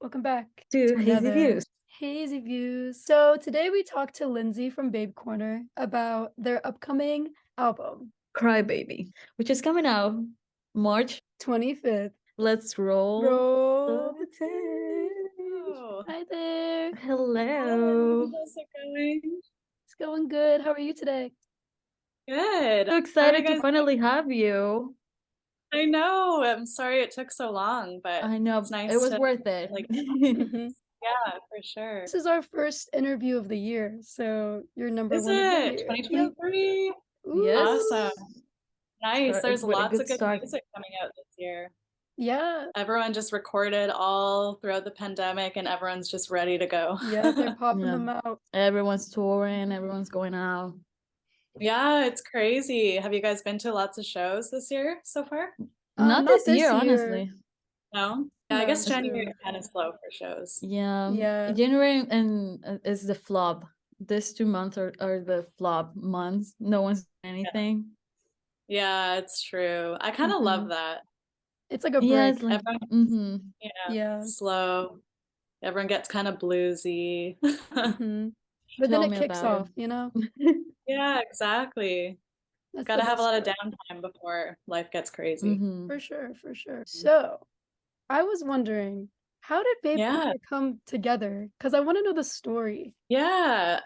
Welcome back To to Hazy another Views. Hazy Views. So today we talked to Lindsay from Babe Corner about their upcoming album, Crybaby, which is coming out March. 25th. Let's roll Roll the the tape. Oh, Hi there. hi, Hello. how's it going? It's going good. How are you today? Good. So How are you excited to guys? finally have you. I know. I'm sorry it took so long, but I know it's it nice was to worth it. like, hmm yeah, for sure. This is our first interview of the year, so you're number Is one of the it year. Yep. 2023? Yes. Awesome. Ooh. Nice. There's With a lots good of good start. music coming out this year. Yeah. Everyone just recorded all throughout the pandemic and everyone's just ready to go. Yeah, they're popping Yeah. them out. Everyone's touring, everyone's going out. Yeah, it's crazy. Have you guys been to lots of shows this year so far? Not Not this year, this year. honestly. No? Yeah, I No, guess It's- January so is kind of slow for shows. Yeah. yeah. January and is the flop. These 2 months are the flop months. No one's doing anything. Yeah, it's true. I kind of love Mhm. that. It's like a Yeah, it's break. like Everyone, yeah, Yeah. slow. Everyone gets kind of bluesy. Mhm. But then tell it me kicks about off, you know? it. Yeah, exactly. That's Got the to have a best lot of part. downtime before life gets crazy. Mm-hmm. For sure, for sure. So, I was wondering, how did Babe Yeah, Corner come together? Because I want to know the story. yeah.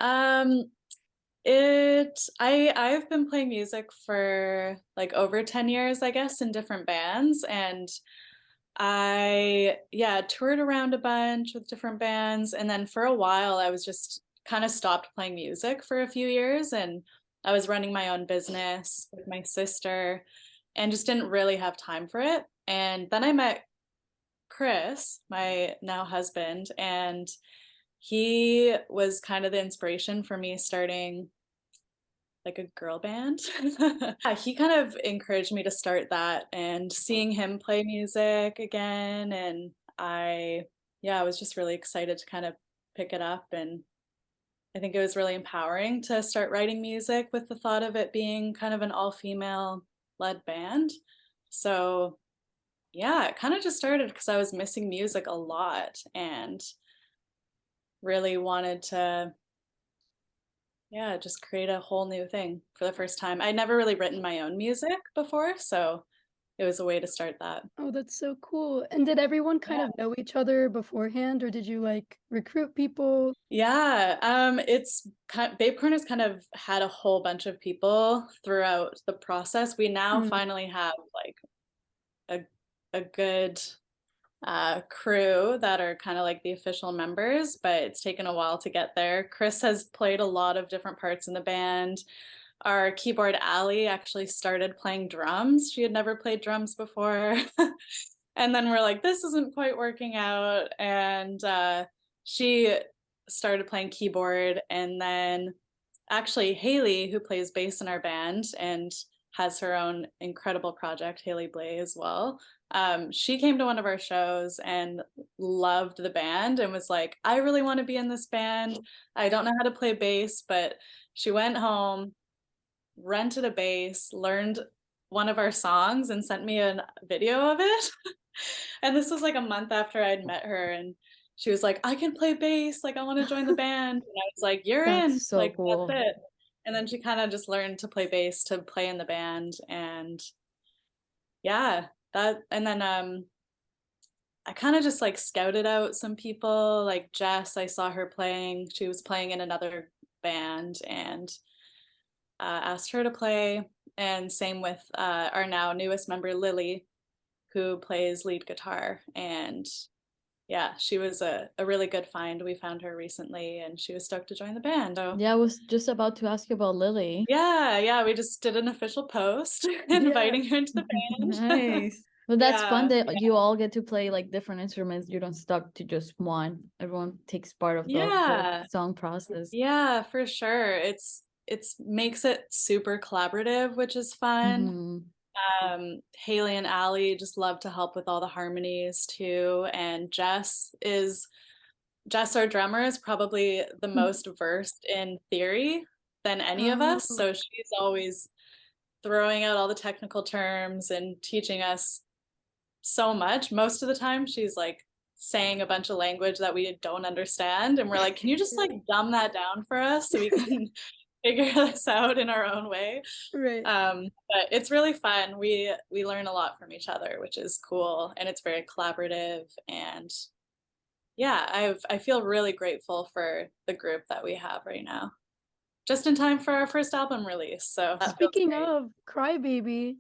I've been playing music for like over 10 years, I guess, in different bands, and I toured around a bunch with different bands, and then for a while I was just kind of stopped playing music for a few years, and I was running my own business with my sister and just didn't really have time for it. And then I met Chris, my now husband, and he was kind of the inspiration for me starting like a girl band. Yeah, he kind of encouraged me to start that and seeing him play music again. And I was just really excited to kind of pick it up. And I think it was really empowering to start writing music with the thought of it being kind of an all female led band. So, yeah, it kind of just started because I was missing music a lot and really wanted to just create a whole new thing for the first time. I'd never really written my own music before, so it was a way to start that. Oh, that's so cool. And did everyone kind Yeah. of know each other beforehand, or did you like recruit people? Yeah, it's kind Babe Corner's kind of had a whole bunch of people throughout the process. We now Mm, finally have like a a good crew that are kind of like the official members, but it's taken a while to get there. Chris has played a lot of different parts in the band. Our keyboard Allie actually started playing drums. She had never played drums before. And then we're like, this isn't quite working out. And she started playing keyboard. And then actually, Haley, who plays bass in our band and has her own incredible project, Haley Blay, as well. She came to one of our shows and loved the band and was like, I really want to be in this band. I don't know how to play bass, but she went home, rented a bass, learned one of our songs, and sent me a video of it. And this was like a month after I'd met her, and she was like, I can play bass, like I want to join the band. And I was like, you're in, That's so like that's cool. it. And then she kind of just learned to play bass to play in the band. And yeah, that and then I kind of just like scouted out some people, like Jess, I saw her playing. She was playing in another band and asked her to play. And same with our now newest member, Lily, who plays lead guitar. And yeah, she was a really good find. We found her recently and she was stoked to join the band. So Yeah, I was just about to ask you about Lily. yeah, we just did an official post yeah. inviting her into the band. Nice. But that's fun Yeah, that you all get to play like different instruments. You don't stuck to just one. Everyone takes part of the whole yeah, song process. yeah, for sure. It's makes it super collaborative, which is fun. Mm-hmm. Haley and Allie just love to help with all the harmonies too. And Jess, our drummer, is probably the most versed in theory than any of us. Oh, So she's always throwing out all the technical terms and teaching us so much. Most of the time, she's like saying a bunch of language that we don't understand, and we're like, can you just like dumb that down for us so we can figure this out in our own way? Right. But it's really fun. We learn a lot from each other, which is cool, and it's very collaborative. And yeah, I feel really grateful for the group that we have right now. Just in time for our first album release, so that feels Speaking great. of Crybaby,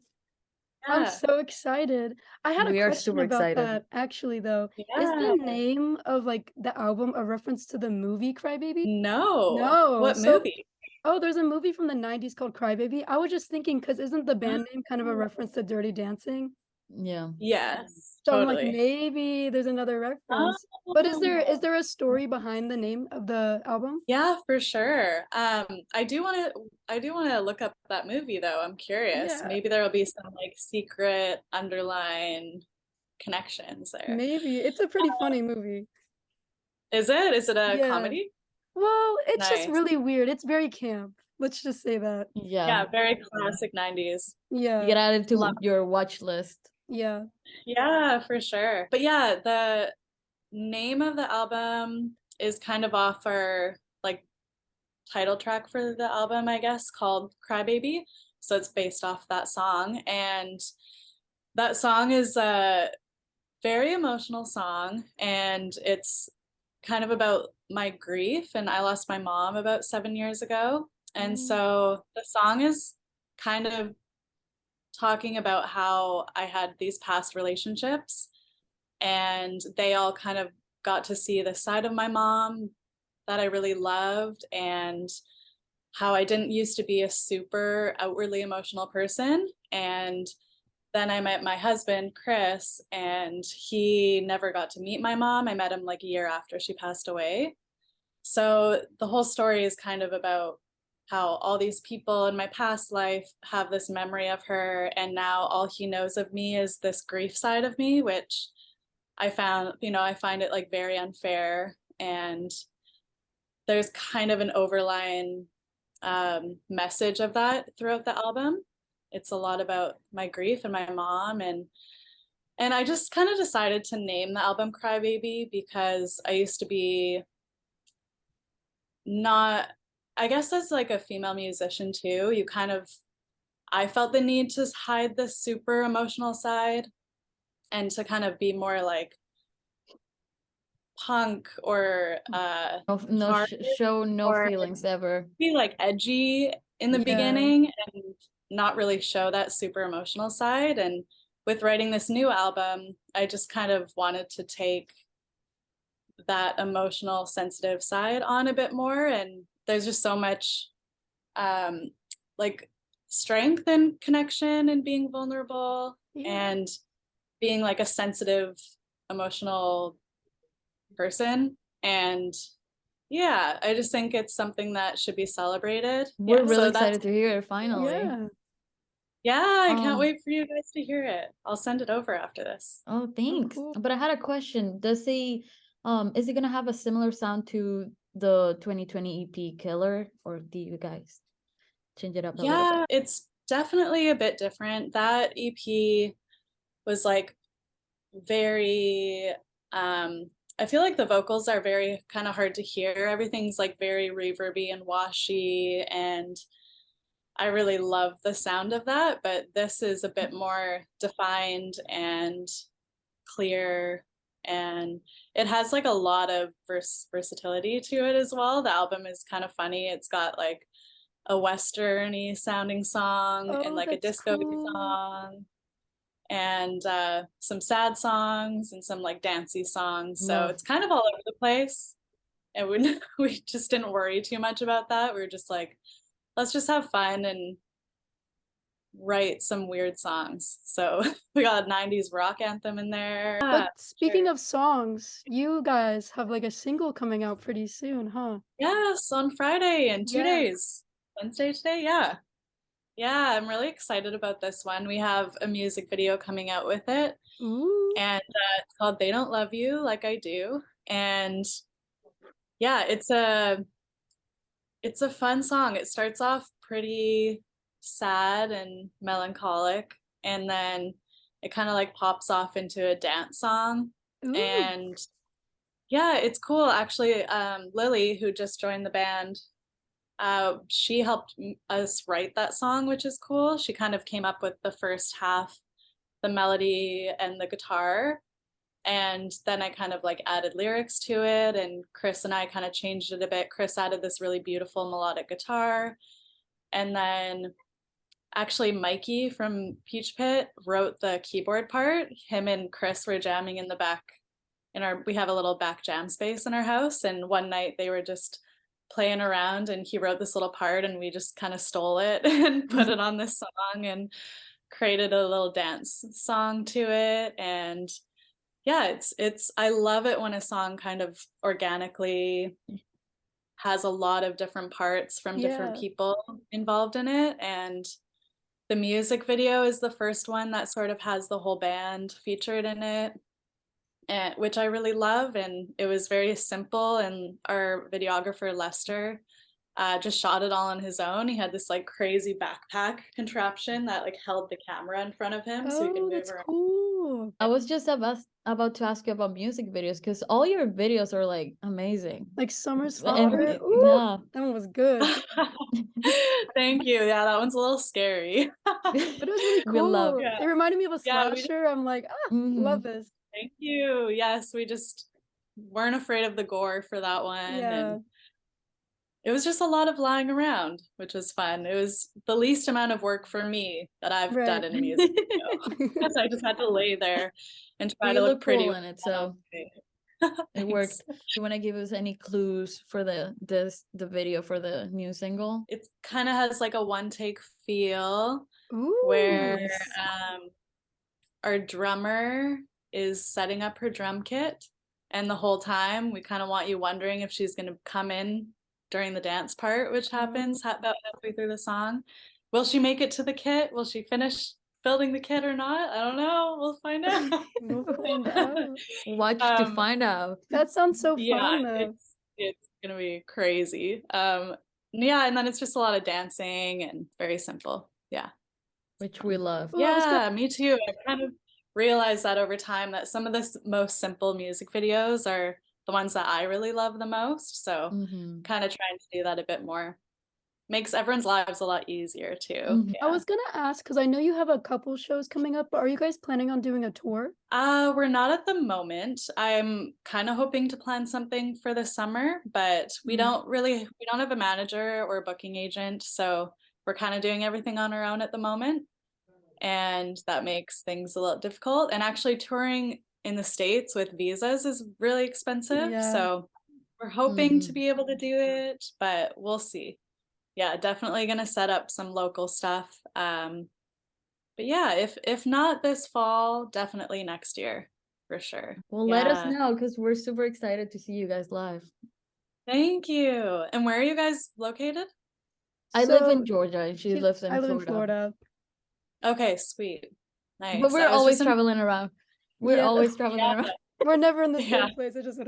I'm Yeah, so excited. I had a We are question super about excited. that actually though. Is yeah. the name of like the album a reference to the movie Crybaby? No, No. what So movie? oh, there's a movie from the 90s called Crybaby. I was just thinking, because 'cause isn't the band name kind of a Oh, reference to Dirty Dancing? Yeah. yes, So I'm like, totally. maybe there's another reference. But is Oh. there a story behind the name of the album? Yeah, for sure. I do want to look up that movie though. I'm curious. Yeah, Maybe there will be some like secret underlying connections there. maybe. It's a pretty funny movie. Is it? Is it a Yeah. comedy? Well, it's just Nice. really weird. It's very camp. Let's just say that. Yeah. Yeah, very classic 90s. You Yeah. get added Love. to your watch list. Yeah. Yeah, for sure. But yeah, the name of the album is kind of off our like title track for the album, I guess, called Crybaby. So it's based off that song. And that song is a very emotional song. And it's kind of about my grief. And I lost my mom about 7 years ago. And Mm. so the song is kind of talking about how I had these past relationships and they all kind of got to see the side of my mom that I really loved and how I didn't used to be a super outwardly emotional person. And then I met my husband, Chris, and he never got to meet my mom. I met him like a year after she passed away. So the whole story is kind of about how all these people in my past life have this memory of her, and now all he knows of me is this grief side of me, which I found, I find it like very unfair. And there's kind of an overlying message of that throughout the album. It's a lot about my grief and my mom, and I just kind of decided to name the album Crybaby because I used to be not, I guess as like a female musician too, I felt the need to hide this super emotional side and to kind of be more like punk or No hard show no or feelings ever. be like edgy in the Yeah. beginning and not really show that super emotional side. And with writing this new album, I just kind of wanted to take that emotional, sensitive side on a bit more. And there's just so much um, like strength and connection and being vulnerable Yeah. and being like a sensitive, emotional person. And yeah, I just think it's something that should be celebrated. We're Yeah, really so that's, excited to hear it finally. Yeah. yeah, I can't Um, wait for you guys to hear it. I'll send it over after this. oh, Oh, thanks. cool. But I had a question. Is it gonna have a similar sound to the 2020 EP Killer, or do you guys change it up a little bit? Yeah, it's definitely a bit different. That EP was like very, I feel like the vocals are very kind of hard to hear. Everything's like very reverby and washy, and I really love the sound of that, but this is a bit more defined and clear, and it has like a lot of versatility to it as well. The album is kind of funny. It's got like a westerny sounding song and Oh, like a that's disco cool. song and some sad songs and some like dancey songs. So Love. it's kind of all over the place. And we just didn't worry too much about that. We were just like, let's just have fun and write some weird songs. So we got a 90s rock anthem in there. But Yeah, speaking sure. of songs, you guys have like a single coming out pretty soon, huh? Yes, on Friday in two Yeah. days. Wednesday today, yeah. Yeah, I'm really excited about this one. We have a music video coming out with it, Ooh. and it's called They Don't Love You Like I Do. And yeah, it's a fun song. It starts off pretty sad and melancholic, and then it kind of like pops off into a dance song. Ooh. And yeah, it's cool. Actually, Lily, who just joined the band, she helped us write that song, which is cool. She kind of came up with the first half, the melody and the guitar. And then I kind of like added lyrics to it, and Chris and I kind of changed it a bit. Chris added this really beautiful melodic guitar. And then actually Mikey from Peach Pit wrote the keyboard part. Him and Chris were jamming in the back we have a little back jam space in our house, and one night they were just playing around and he wrote this little part and we just kind of stole it and put it on this song and created a little dance song to it. And yeah, it's I love it when a song kind of organically has a lot of different parts from different Yeah. people involved in it. And the music video is the first one that sort of has the whole band featured in it, and which I really love. And it was very simple. And our videographer Lester just shot it all on his own. He had this like crazy backpack contraption that like held the camera in front of him so he could Oh, move that's around. cool. I was just about to ask you about music videos because all your videos are like amazing. Like Summer And Slaughter. Ooh, yeah. that one was good. Thank you. Yeah, that one's a little scary. But it was really We love. cool. Yeah. It reminded me of a Yeah, slasher. I'm like, Mhm. love this. thank you. Yes, we just weren't afraid of the gore for that one. Yeah. And it was just a lot of lying around, which was fun. It was the least amount of work for me that I've Right. done in a music video. Because I just had to lay there and try You to look look pretty. cool in it, so it worked. Do you want to give us any clues for the video for the new single? It kind of has like a one take feel Ooh. where Nice. our drummer is setting up her drum kit, and the whole time we kind of want you wondering if she's going to come in during the dance part, which happens about halfway through the song. Will she make it to the kit? Will she finish building the kit or not? I don't know. We'll find out. We'll find out. Watch to find out. That sounds so Yeah, fun though. it's gonna be crazy. Yeah, and then it's just a lot of dancing and very simple. Yeah. Which we love. Ooh, I was Yeah, me too. I kind of realized that over time that some of the most simple music videos are the ones that I really love the most. So Mhm. kind of trying to do that a bit more. Makes everyone's lives a lot easier too. Mhm. I was gonna ask because I know you have a couple shows coming up, but are you guys planning on doing a tour? We're not at the moment. I'm kind of hoping to plan something for the summer, but we don't have a manager or a booking agent, so we're kind of doing everything on our own at the moment. And that makes things a little difficult. And actually touring in the States with visas is really expensive. Yeah. So we're hoping to Mhm. be able to do it, but we'll see. Yeah, definitely gonna set up some local stuff. But yeah, if not this fall, definitely next year for sure. Well, let us Yeah. know because we're super excited to see you guys live. Thank you. And where are you guys located? I live in So, Georgia and she lives in I live in Florida. Florida. Okay, sweet. But Nice. we're I was always just traveling around. We're Yeah. always traveling yeah, around. We're never in the yeah, same place. It's just all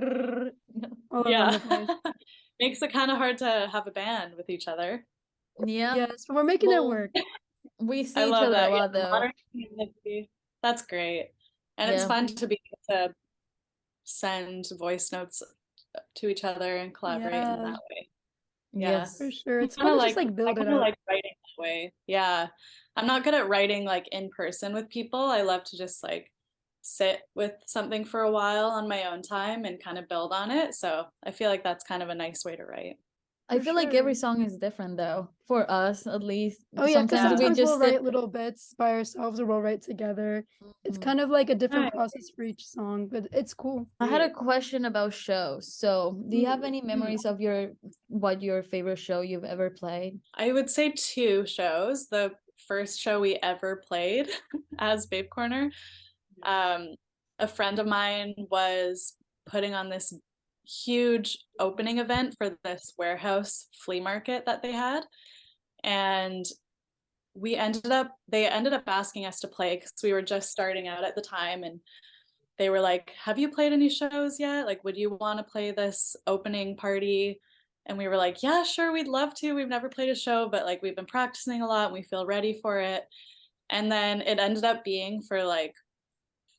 around yeah. the place. Makes it kind of hard to have a band with each other. Yeah. Yes, but we're making it Well, work. we I see each love other a that. Yeah, lot the though. modern community. That's great. And it's Yeah. fun to be able to send voice notes to each other and collaborate in Yeah, that way. Yeah. Yes. for sure. It's Kind fun of to just like like I build it kind of up. like writing that way. Yeah. I'm not good at writing like in person with people. I love to just like sit with something for a while on my own time and kind of build on it. So I feel like that's kind of a nice way to write. I For feel like sure. every song is different though. For us at least. Oh yeah, because Sometimes we sometimes we'll just sit. write little bits by ourselves or we'll write together. It's Mhm. kind of like a different Nice. process for each song, but it's cool. I had a question about shows. So, do you have Ooh. any memories of your favorite show you've ever played? I would say two shows. The first show we ever played as Babe Corner, a friend of mine was putting on this huge opening event for this warehouse flea market that they had. And they ended up asking us to play because we were just starting out at the time. And they were like, have you played any shows yet? Like, would you want to play this opening party? And we were like, yeah, sure, we'd love to. We've never played a show, but like we've been practicing a lot and we feel ready for it. And then it ended up being for like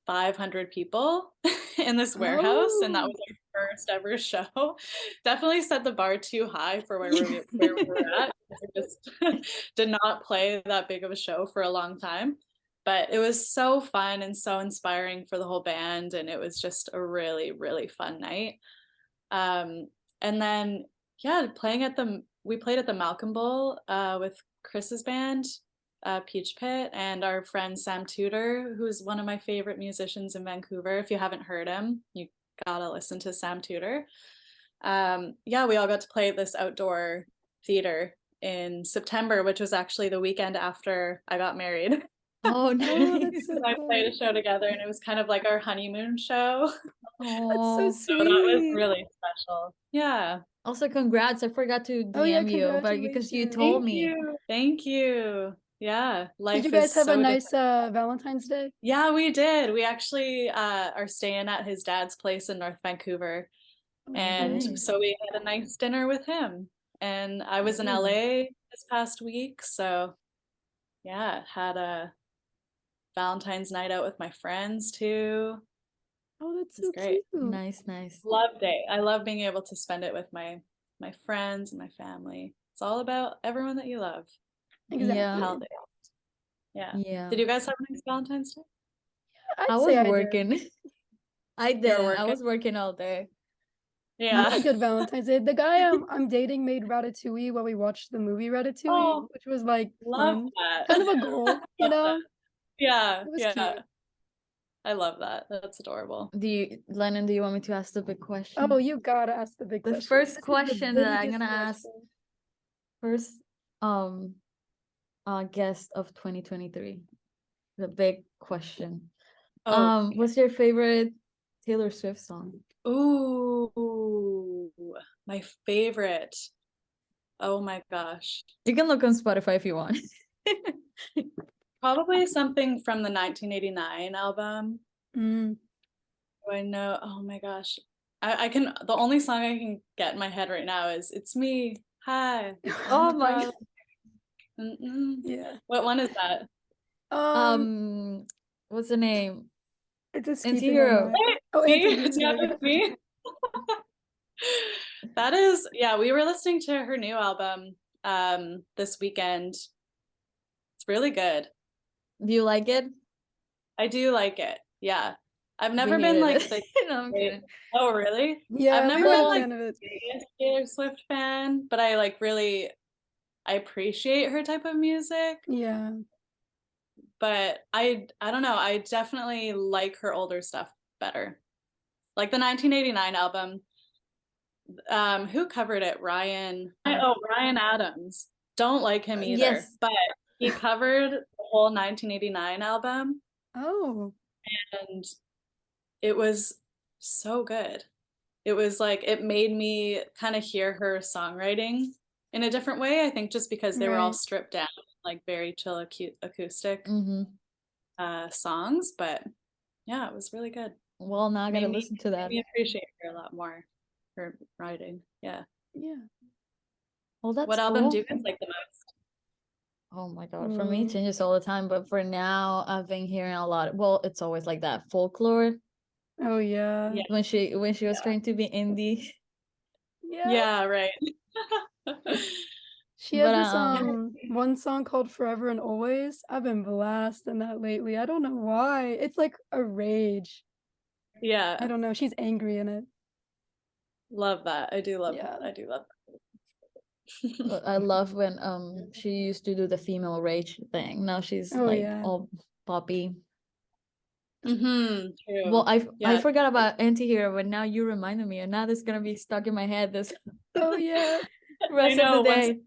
500 people in this warehouse, and that Oh. was our first ever show. Definitely set the bar too high for where we were at. We just did not play that big of a show for a long time, but it was so fun and so inspiring for the whole band, and it was just a really, really fun night. And then yeah, we played at the Malcolm Bowl with Chris's band, Peach Pit, and our friend Sam Tudor, who's one of my favorite musicians in Vancouver. If you haven't heard him, you gotta listen to Sam Tudor. Yeah, we all got to play at this outdoor theater in September, which was actually the weekend after I got married. Oh, Oh, nice. that's so I played cool. a show together, and it was kind of like our honeymoon show. That's so Oh, So that was sweet. really special. Yeah. also congrats. I forgot to Oh yeah, DM you, but because you congratulations. told Thank me. you. Thank you. Yeah, Did you life guys is have a so nice different. Valentine's Day? Yeah, we did. We actually are staying at his dad's place in North Vancouver. Oh, And Nice. so we had a nice dinner with him. And I was in Ooh. LA this past week. So yeah, had a Valentine's night out with my friends too. oh, that's It was so great. cute. Nice, nice. Loved it. I love being able to spend it with my friends and my family. It's all about everyone that you love. Yeah, Exactly. Holiday. Yeah. yeah. Did you guys have a nice Valentine's Day? I'd I say was I did. working. I You were didn't. I working? was working all day. I had Yeah. a good Valentine's Day. The guy I'm dating made ratatouille while we watched the movie Ratatouille, Oh, which was like love fun. that. Kind of a goal, you Love that. know? Yeah, It was yeah. cute. I love that. That's adorable. Lennon, do you want me to ask the big Oh, question? you gotta ask the big The question. first This is the question that I'm biggest gonna ask question. first, um, guest of 2023. The big question. Oh, What's your favorite Taylor Swift song? ooh, my favorite. Oh my gosh. You can look on Spotify if you want. Probably something from the 1989 album. Mm. Do I know? Oh my gosh. I can, the only song I can get in my head right now is It's Me. Hi. Oh I'm my proud. God. Mm-mm. Yeah. What one is that? Um, What's the name? it's escaping my Anti-Hero. mind. Oh, Me? anti-hero. Yeah, Yeah. it's me. That is, yeah, we were listening to her new album this weekend. It's really good. Do you like it? I do like it. Yeah. I've We never been hated like it. the No, I'm great- kidding. Oh, really? I've Yeah, we never weren't been a like fan of the it. biggest Taylor Swift fan, but I like really I appreciate her type of music, Yeah. but I don't know, I definitely like her older stuff better. Like the 1989 album. Who covered it? Ryan Adams. Don't like him either, Yes. but he covered the whole 1989 album, Oh. and it was so good. It was like it made me kind of hear her songwriting in a different way. I think just because they were all Right. stripped down, like very chill acoustic Mm-hmm. songs, but yeah, it was really good. Well, now I gotta Made me listen to made that. me appreciate her a lot more. Her writing, yeah. Yeah. Well, that's What album do cool. you guys like the most? Oh my God. For me, it Mm. changes all the time, but for now, I've been hearing a lot. Well, it's always like that. Folklore. Oh yeah. Yeah, When she was yeah, trying to be indie. Yeah. yeah, right. She has But this one song called Forever and Always. I've been blasting that lately. I don't know why. It's like a rage. I Yeah, don't know. She's angry in it. love that. Yeah. I do love But I that. love when she used to do the female rage thing. Now she's Oh like yeah. all poppy. Mm-hmm, Well, true. I Yeah, forgot about Anti-Hero, but now you reminded me, and now this is gonna be stuck in my head this Oh yeah. I rest of the know once day.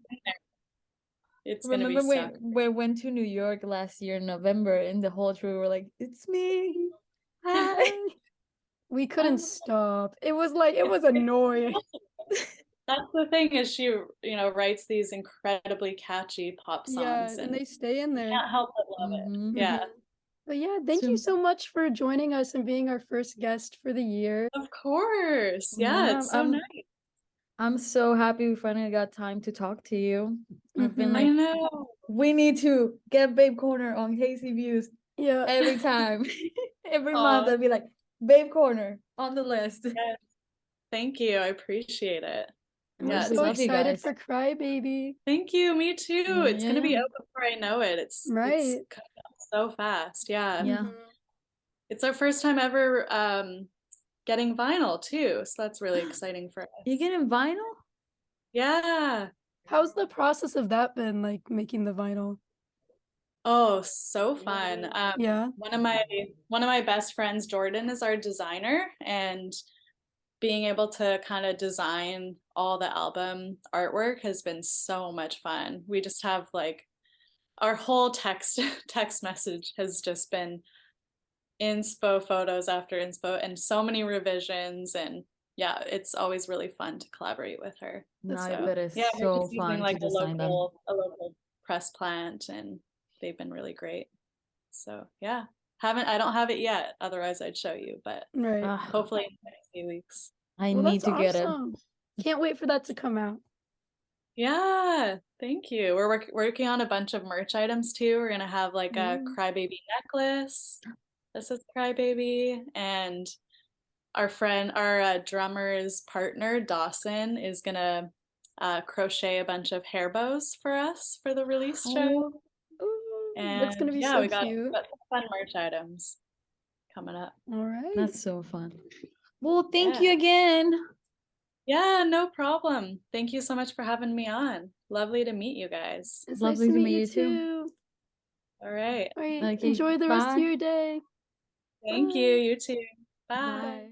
it's gonna be Remember when stuck. we went to New York last year in November, and the whole crew were like, "It's me, hi." We couldn't stop. It was like it was annoying. That's the thing is she, writes these incredibly catchy pop Yeah, songs and and they stay in you there. can't help but love it. Mm-hmm. Yeah, But yeah, thank you So, so much for joining us and being our first guest for the year. of course. Yeah, yeah, it's so nice. I'm so happy we finally got time to talk to you. I've been I Mhm. like, know. we need to get Babe Corner on Hazy Views Yeah. every time. Every month Oh, I'd be like, Babe Corner on the list. yes. Thank you. I appreciate it. And we're Yeah, We it's so love nice. you excited guys. for Crybaby. Thank you. Me too. It's gonna be Yeah. out before I know it. It's Right. coming up so fast. Yeah. Yeah. Mhm. It's our first time ever getting vinyl too. So that's really exciting for You us. getting vinyl? Yeah. How's the process of that been, like, making the vinyl? Oh, so fun. Yeah? One of my best friends, Jordan, is our designer, and being able to kind of design all the album artwork has been so much fun. We just have like our whole text message has just been inspo photos after inspo and so many revisions, and yeah, it's always really fun to collaborate with her. No, I So bet it's yeah, we're so just using fun to like a design them. local press plant, and they've been really great. So yeah, I don't have it yet. Otherwise, I'd show you, but Right. Ah, hopefully in the next few weeks. I Well, need that's to get it. awesome. Can't wait for that to come out. Yeah, thank you. We're working on a bunch of merch items too. We're gonna have like a Ooh. Crybaby necklace. This is Crybaby, and our drummer's partner Dawson is gonna crochet a bunch of hair bows for us for the release Oh, show. Ooh, that's And gonna be yeah, so we got cute. some fun merch items coming up. All right. that's so fun. Well, thank Yeah. you again. Yeah, no problem. Thank you so much for having me on. Lovely to meet you guys. It's nice Lovely to to meet meet you you too. too. All right. All right. Okay, Enjoy the rest of bye. your day. Thank you. Bye. You too. Bye. Bye.